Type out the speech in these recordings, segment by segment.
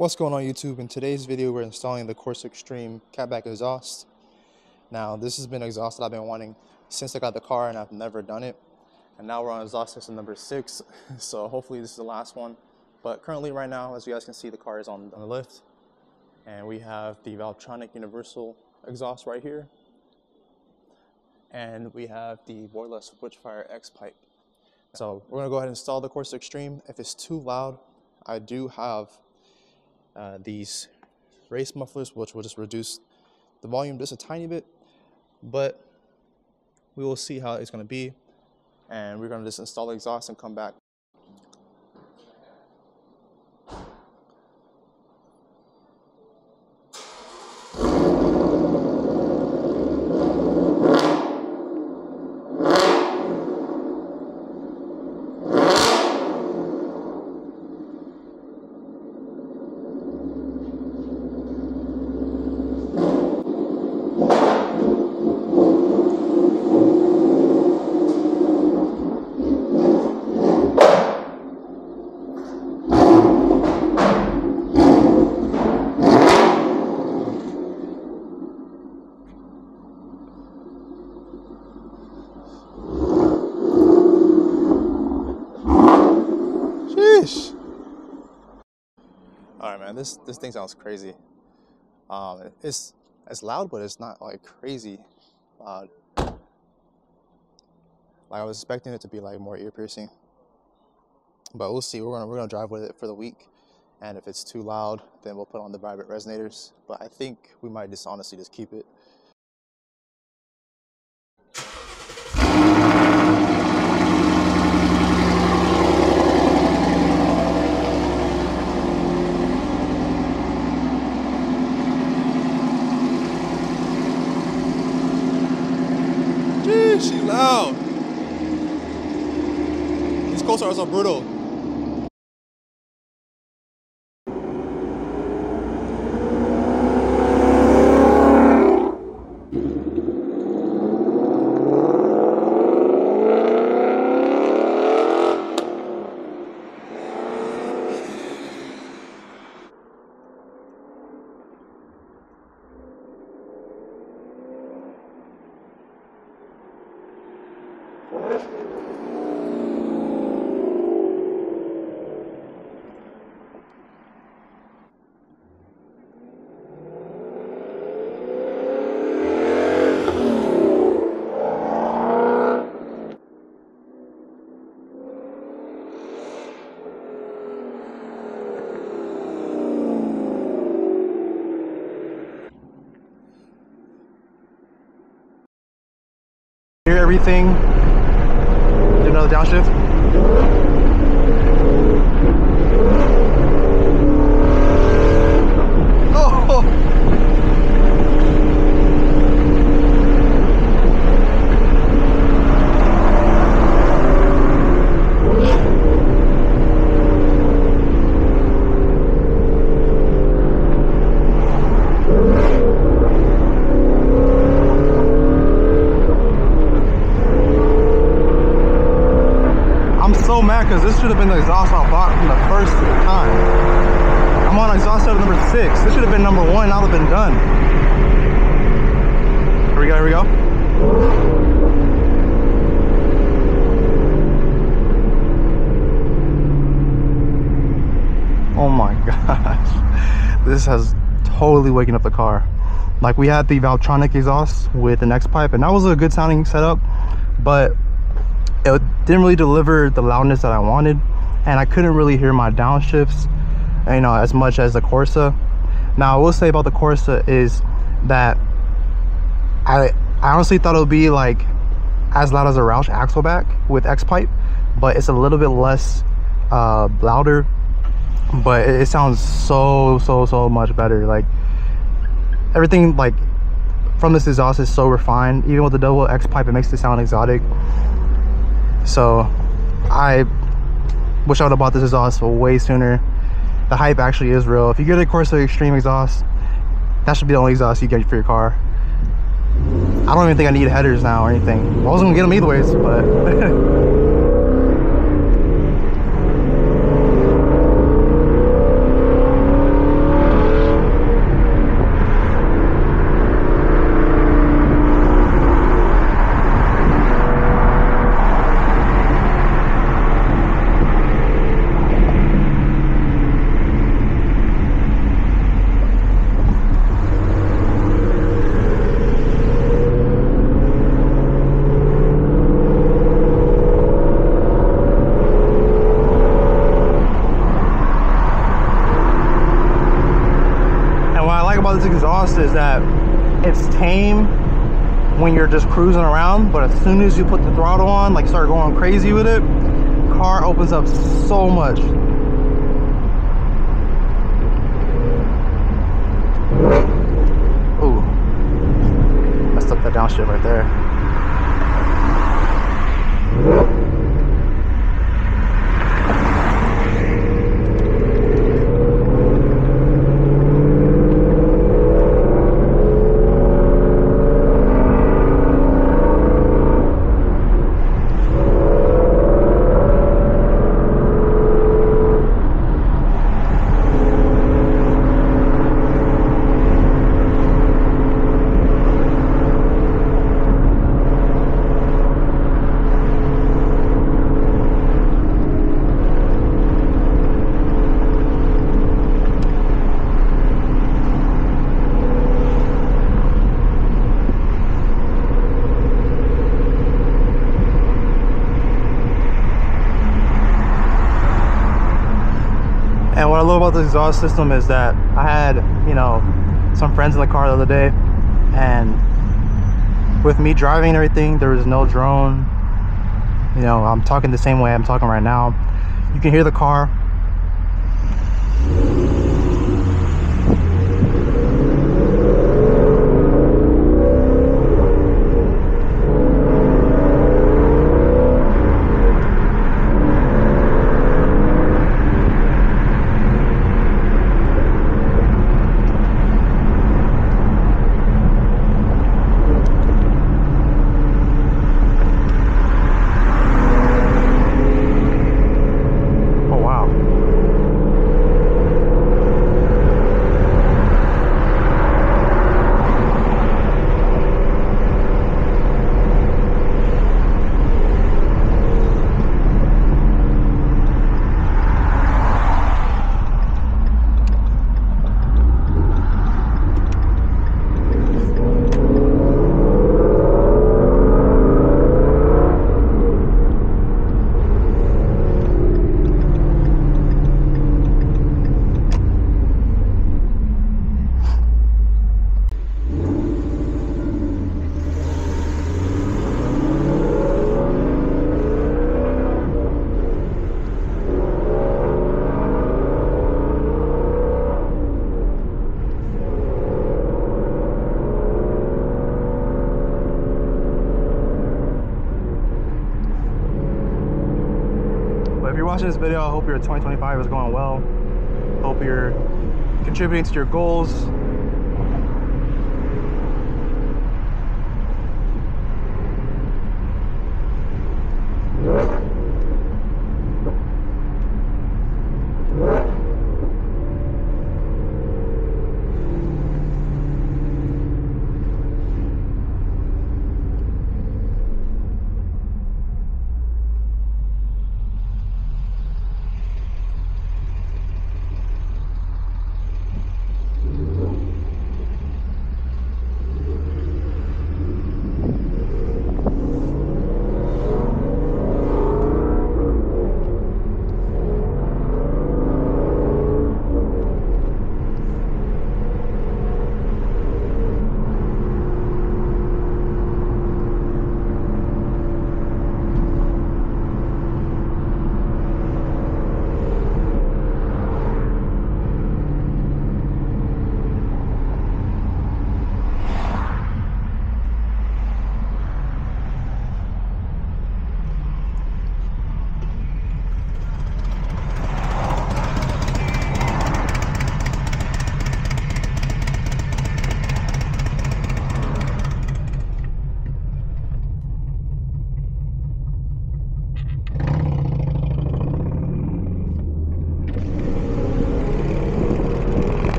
What's going on YouTube? In today's video we're installing the Corsa Xtreme catback exhaust. Now this has been an exhaust that I've been wanting since I got the car and I've never done it. And now we're on exhaust system number 6, so hopefully this is the last one. But currently right now, as you guys can see, the car is on the lift. And we have the Valvetronic universal exhaust right here. And we have the boreless Switchfire X pipe. So we're gonna go ahead and install the Corsa Xtreme. If it's too loud, I do have these race mufflers, which will just reduce the volume just a tiny bit, but we will see how it's going to be, and we're going to just install the exhaust and come back. All right, man, this thing sounds crazy. It's loud, but it's not like crazy loud. Like I was expecting it to be like more ear piercing, but we'll see. We're gonna drive with it for the week, and if it's too loud, then we'll put on the vibrant resonators. But I think we might just honestly just keep it. She loud. These Corsa are so brutal. Hear everything. Do another downshift. Oh! So mad because this should have been the exhaust I bought from the first time. I'm on exhaust set number 6. This should have been number 1. Now they've been done. Here we go. Here we go. Oh my gosh, this has totally waken up the car. Like, we had the Valvetronic exhaust with an X pipe, and that was a good sounding setup, but it didn't really deliver the loudness that I wanted, and I couldn't really hear my downshifts, you know, as much as the Corsa. Now, I will say about the Corsa is that I honestly thought it would be like as loud as a Roush Axleback with X pipe, but it's a little bit less louder, but it sounds so much better. Like, everything like from this exhaust is so refined. Even with the double X pipe, it makes it sound exotic. So I wish I would have bought this exhaust way sooner. The hype actually is real. If you get a Corsa Xtreme exhaust, that should be the only exhaust you get for your car. I don't even think I need headers now or anything. I wasn't gonna get them either ways, but about this exhaust is that it's tame when you're just cruising around, but as soon as you put the throttle on, like start going crazy with it, car opens up so much. Ooh, messed up that downshift right there. And what I love about the exhaust system is that I had, you know, some friends in the car the other day, and with me driving and everything, there was no drone. You know, I'm talking the same way I'm talking right now. You can hear the car. If you're watching this video, I hope your 2025 is going well. Hope you're contributing to your goals.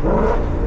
it.